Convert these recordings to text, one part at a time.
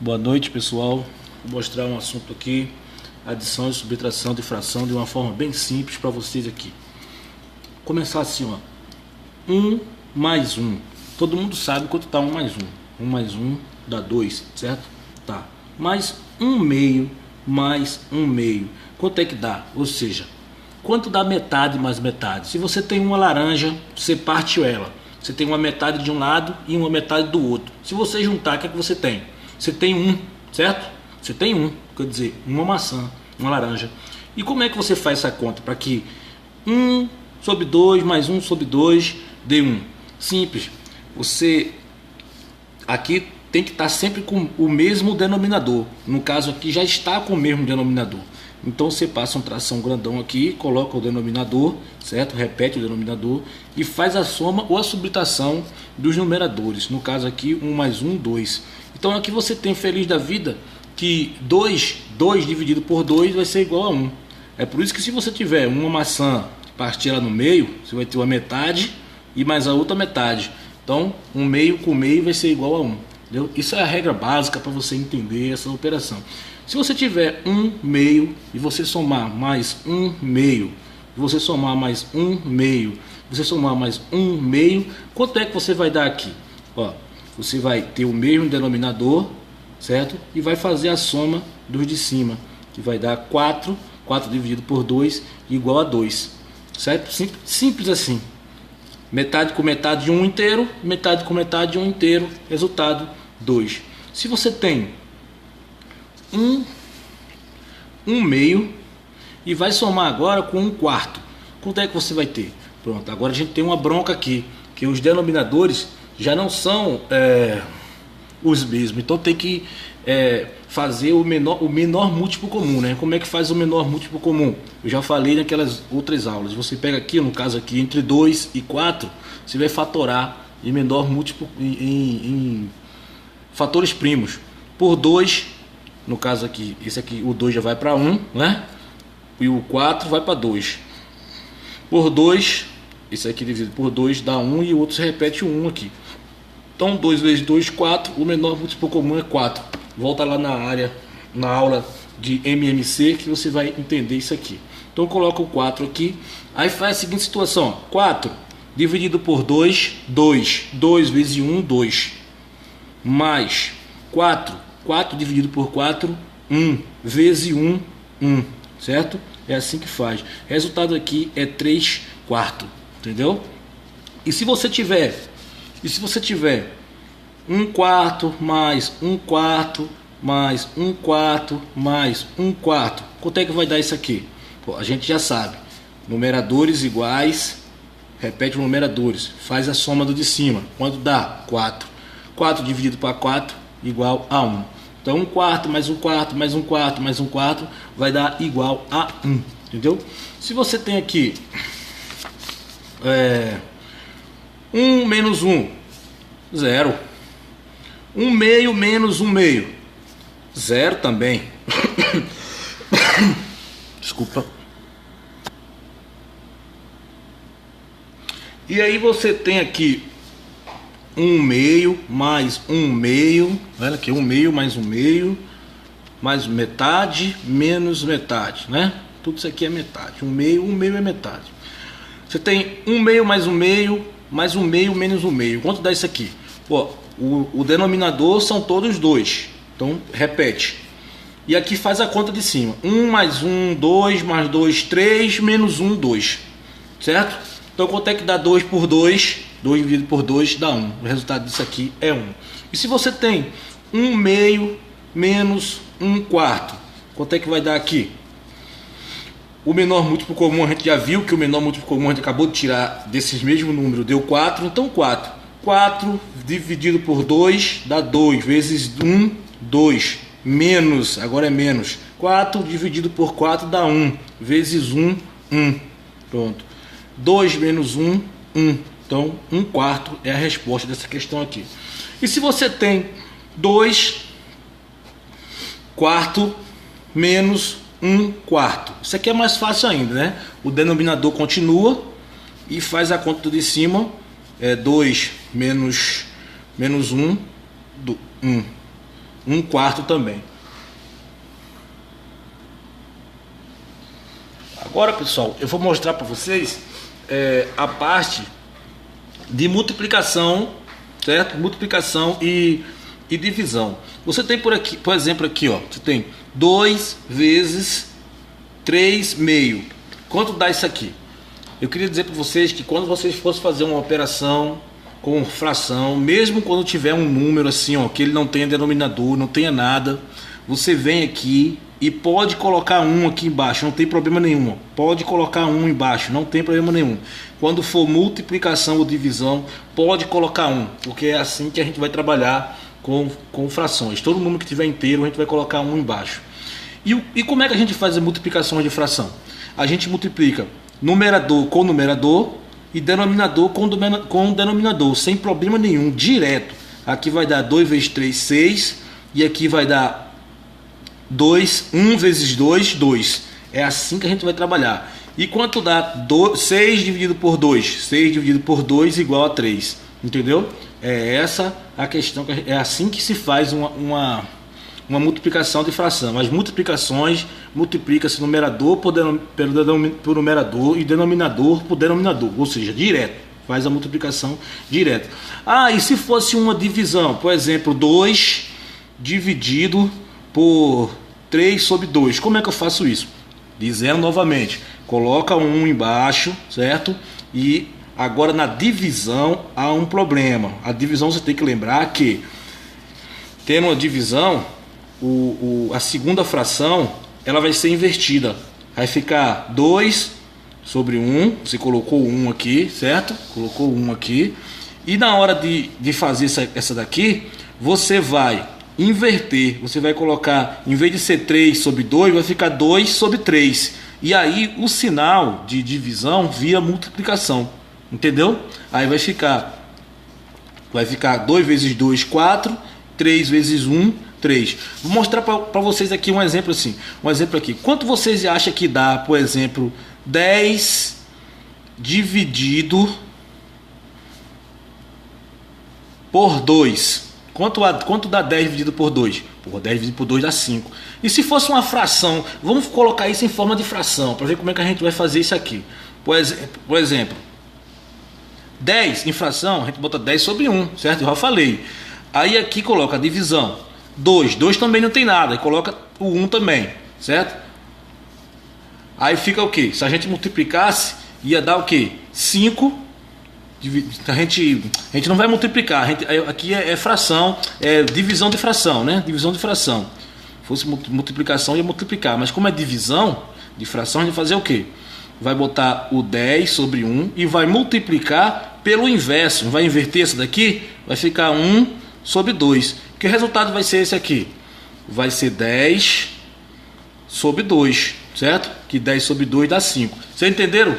Boa noite, pessoal. Vou mostrar um assunto aqui, adição e subtração de fração de uma forma bem simples para vocês aqui. Começar assim, ó. 1 mais 1. Todo mundo sabe quanto tá 1 mais 1. 1 mais 1 dá 2, certo? Tá. Mais 1 meio mais 1 meio. Quanto é que dá? Ou seja, quanto dá metade mais metade? Se você tem uma laranja, você parte ela. Você tem uma metade de um lado e uma metade do outro. Se você juntar, o que é que você tem? Você tem 1, certo? Você tem 1, quer dizer, uma maçã, uma laranja. E como é que você faz essa conta para que 1 sobre 2 mais 1 sobre 2 dê 1? Simples. Você aqui tem que estar sempre com o mesmo denominador. No caso aqui já está com o mesmo denominador. Então você passa um tração grandão aqui, coloca o denominador, certo? Repete o denominador e faz a soma ou a subtração dos numeradores. No caso aqui, 1 mais 1, 2. Então aqui você tem feliz da vida que 2 dividido por 2 vai ser igual a 1. É por isso que se você tiver uma maçã, partir ela no meio, você vai ter uma metade e mais a outra metade. Então 1 meio com meio vai ser igual a 1. Entendeu? Isso é a regra básica para você entender essa operação. Se você tiver 1 meio e você somar mais 1 meio, você somar mais 1 meio, você somar mais 1 meio, quanto é que você vai dar aqui? Ó, você vai ter o mesmo denominador, certo? E vai fazer a soma dos de cima, que vai dar 4 dividido por 2 igual a 2, certo? Simples assim. Metade com metade de 1 inteiro, metade com metade de 1 inteiro, resultado 2. Se você tem 1 meio e vai somar agora com 1 quarto, quanto é que você vai ter? Pronto, agora a gente tem uma bronca aqui, que os denominadores já não são os mesmos, então tem que fazer o menor múltiplo comum, né? Como é que faz o menor múltiplo comum? Eu já falei naquelas outras aulas. Você pega aqui, no caso aqui, entre 2 e 4, você vai fatorar em menor múltiplo em fatores primos. Por 2, no caso aqui, esse aqui, o 2 já vai para 1, né? E o 4 vai para 2. Por 2, esse aqui dividido por 2 dá 1 e o outro se repete 1 aqui. Então 2 vezes 2, 4, o menor múltiplo comum é 4. Volta lá na aula de MMC que você vai entender isso aqui. Então coloca o 4 aqui, aí faz a seguinte situação, 4 dividido por 2, 2, 2 vezes 1, 2, mais 4 dividido por 4, 1, vezes 1, 1, certo? É assim que faz. Resultado aqui é 3 quartos, entendeu? E se você tiver 1 quarto mais 1 quarto mais 1 quarto mais 1 quarto, quanto é que vai dar isso aqui? Pô, a gente já sabe, numeradores iguais, repete os numeradores, faz a soma do de cima, quanto dá? 4. 4 dividido por 4 igual a 1. Então 1 quarto mais 1 quarto mais 1 quarto mais 1 quarto vai dar igual a 1, entendeu? Se você tem aqui 1 menos 1, 0. 1 meio menos 1 meio, 0 também. Desculpa. E aí você tem aqui 1 meio mais 1 meio, olha aqui, 1 meio mais 1 meio, mais metade menos metade, né? Tudo isso aqui é metade. 1 meio é metade. Você tem 1 meio mais 1 meio, mais 1 meio menos 1 meio. Quanto dá isso aqui? Pô, o denominador são todos 2. Então repete. E aqui faz a conta de cima. 1 mais 1, 2 mais 2, 3, menos 1, 2. Certo? Então quanto é que dá 2 por 2? 2 dividido por 2 dá 1. O resultado disso aqui é 1. E se você tem 1 meio menos 1 quarto, quanto é que vai dar aqui? O menor múltiplo comum a gente já viu que o menor múltiplo comum a gente acabou de tirar desses mesmos números, deu 4. Então 4. 4 dividido por 2 dá 2, vezes 1, 2, menos, agora é menos. 4 dividido por 4 dá 1, vezes 1, 1. Pronto. 2 menos 1, 1. Então 1 quarto é a resposta dessa questão aqui. E se você tem 2 quarto menos 1 quarto, isso aqui é mais fácil ainda, né? O denominador continua e faz a conta de cima. 2 menos 1, 1 1/4 também. Agora, pessoal, eu vou mostrar para vocês a parte de multiplicação, certo? Multiplicação e divisão. Você tem por aqui, por exemplo, aqui, ó, você tem 2 vezes 3 meio. Quanto dá isso aqui? Eu queria dizer para vocês que quando vocês fossem fazer uma operação com fração, mesmo quando tiver um número assim, ó, que ele não tenha denominador, não tenha nada, você vem aqui e pode colocar 1 aqui embaixo, não tem problema nenhum. Pode colocar 1 embaixo, não tem problema nenhum. Quando for multiplicação ou divisão, pode colocar 1, porque é assim que a gente vai trabalhar com frações. Todo número que tiver inteiro, a gente vai colocar 1 embaixo. E como é que a gente faz a multiplicação de fração? A gente multiplica numerador com numerador e denominador com denominador, sem problema nenhum, direto. Aqui vai dar 2 vezes 3, 6, e aqui vai dar 1 vezes 2, 2. É assim que a gente vai trabalhar. E quanto dá 6 dividido por 2? 6 dividido por 2 igual a 3. Entendeu? É essa a questão. É assim que se faz uma multiplicação de fração. As multiplicações, multiplica-se numerador por numerador e denominador por denominador. Ou seja, direto. Faz a multiplicação direto. E se fosse uma divisão? Por exemplo, 2 dividido por 3 sobre 2. Como é que eu faço isso? Dizendo novamente, coloca 1 embaixo, certo? E agora na divisão há um problema. A divisão você tem que lembrar que, tendo uma divisão, a segunda fração ela vai ser invertida. Vai ficar 2 sobre 1. Você colocou 1 aqui, certo? Colocou 1 aqui. E na hora de fazer essa daqui, você vai inverter, você vai colocar, em vez de ser 3 sobre 2, vai ficar 2 sobre 3. E aí o sinal de divisão vira multiplicação. Entendeu? Aí vai ficar 2 vezes 2, 4, 3 vezes 1, 3. Vou mostrar para vocês aqui um exemplo assim. Um exemplo aqui. Quanto vocês acham que dá, por exemplo, 10 dividido por 2? Quanto dá 10 dividido por 2? 10 dividido por 2 dá 5. E se fosse uma fração? Vamos colocar isso em forma de fração, para ver como é que a gente vai fazer isso aqui. Por exemplo, 10 em fração, a gente bota 10 sobre 1, certo? Eu já falei. Aí aqui coloca a divisão. 2 também não tem nada, e coloca o 1 também, certo? Aí fica o que? Se a gente multiplicasse, ia dar o que? 5. A gente não vai multiplicar, aqui é fração, é divisão de fração, né? Divisão de fração. Se fosse multiplicação, ia multiplicar, mas como é divisão de fração, a gente vai fazer o que? Vai botar o 10 sobre 1 e vai multiplicar pelo inverso. Vai inverter essa daqui, vai ficar 1 sobre 2. Que resultado vai ser esse aqui? Vai ser 10 sobre 2, certo? Que 10 sobre 2 dá 5. Vocês entenderam?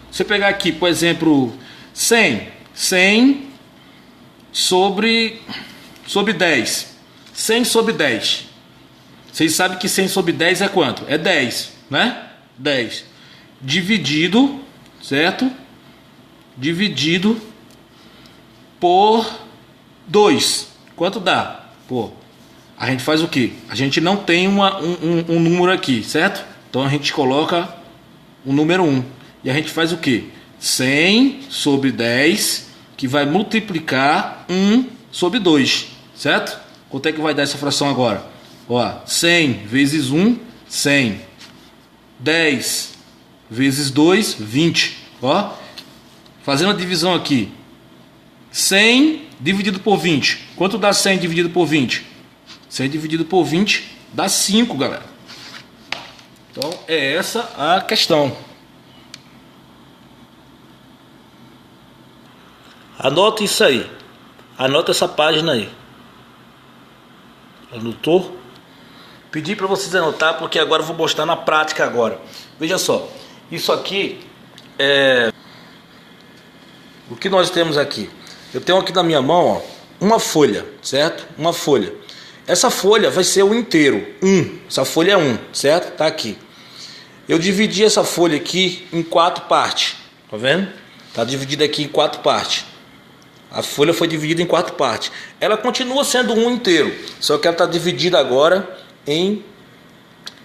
Você pegar aqui, por exemplo, 100 sobre 10. 100 sobre 10. Vocês sabem que 100 sobre 10 é quanto? É 10, né? 10. Dividido, certo? Dividido por 2. Quanto dá? A gente faz o que? A gente não tem um número aqui, certo? Então a gente coloca o número 1. E a gente faz o que? 100 sobre 10, que vai multiplicar 1 sobre 2, certo? Quanto é que vai dar essa fração agora? 100 vezes 1, 100. 10 vezes 2, 20. Fazendo a divisão aqui. 100 dividido por 20. Quanto dá 100 dividido por 20? 100 dividido por 20 dá 5, galera. Então é essa a questão. Anota isso aí. Anota essa página aí. Anotou? Pedi para vocês anotar porque agora eu vou mostrar na prática agora. Veja só. Isso aqui é o que nós temos aqui. Eu tenho aqui na minha mão, uma folha, certo? Uma folha. Essa folha vai ser o inteiro. 1. Essa folha é 1, certo? Tá aqui. Eu dividi essa folha aqui em 4 partes. Tá vendo? Tá dividida aqui em 4 partes. A folha foi dividida em 4 partes. Ela continua sendo 1 inteiro, só que ela está dividida agora em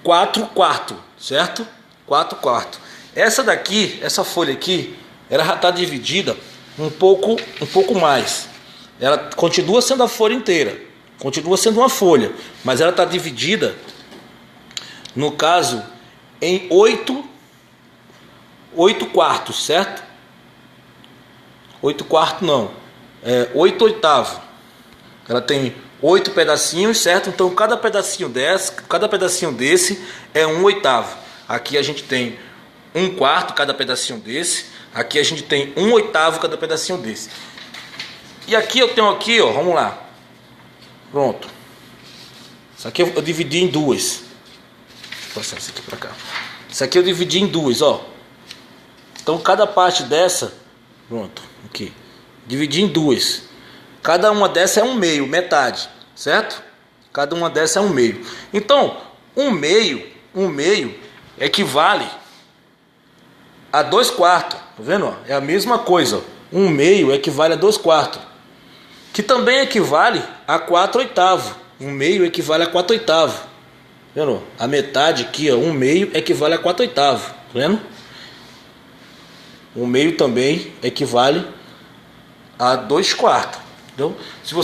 4 quartos, certo? 4 quartos. Essa daqui, essa folha aqui, ela já está dividida um pouco mais. Ela continua sendo a folha inteira, continua sendo uma folha, mas ela está dividida, no caso, em 8 quartos, certo? 8 quartos não, 8 oitavos. Ela tem 8 pedacinhos, certo? Então cada pedacinho desse é 1 oitavo. Aqui a gente tem 1 quarto cada pedacinho desse. Aqui a gente tem 1 oitavo cada pedacinho desse. E aqui eu tenho aqui, ó, vamos lá. Pronto. Isso aqui eu dividi em duas. Vou passar isso aqui para cá. Isso aqui eu dividi em duas, ó. Então cada parte dessa, pronto, aqui, dividi em duas. Cada uma dessa é 1/2, metade, certo? Cada uma dessa é 1/2. Então, 1/2 equivale a 2 quartos. Tá vendo? É a mesma coisa. 1/2 equivale a 2 quartos. Que também equivale a 4 oitavos. 1/2 equivale a 4 oitavos. Tá vendo? A metade aqui, ó, 1/2 equivale a 4 oitavos. Tá vendo? 1/2 também equivale a 2 quartos. Então, se você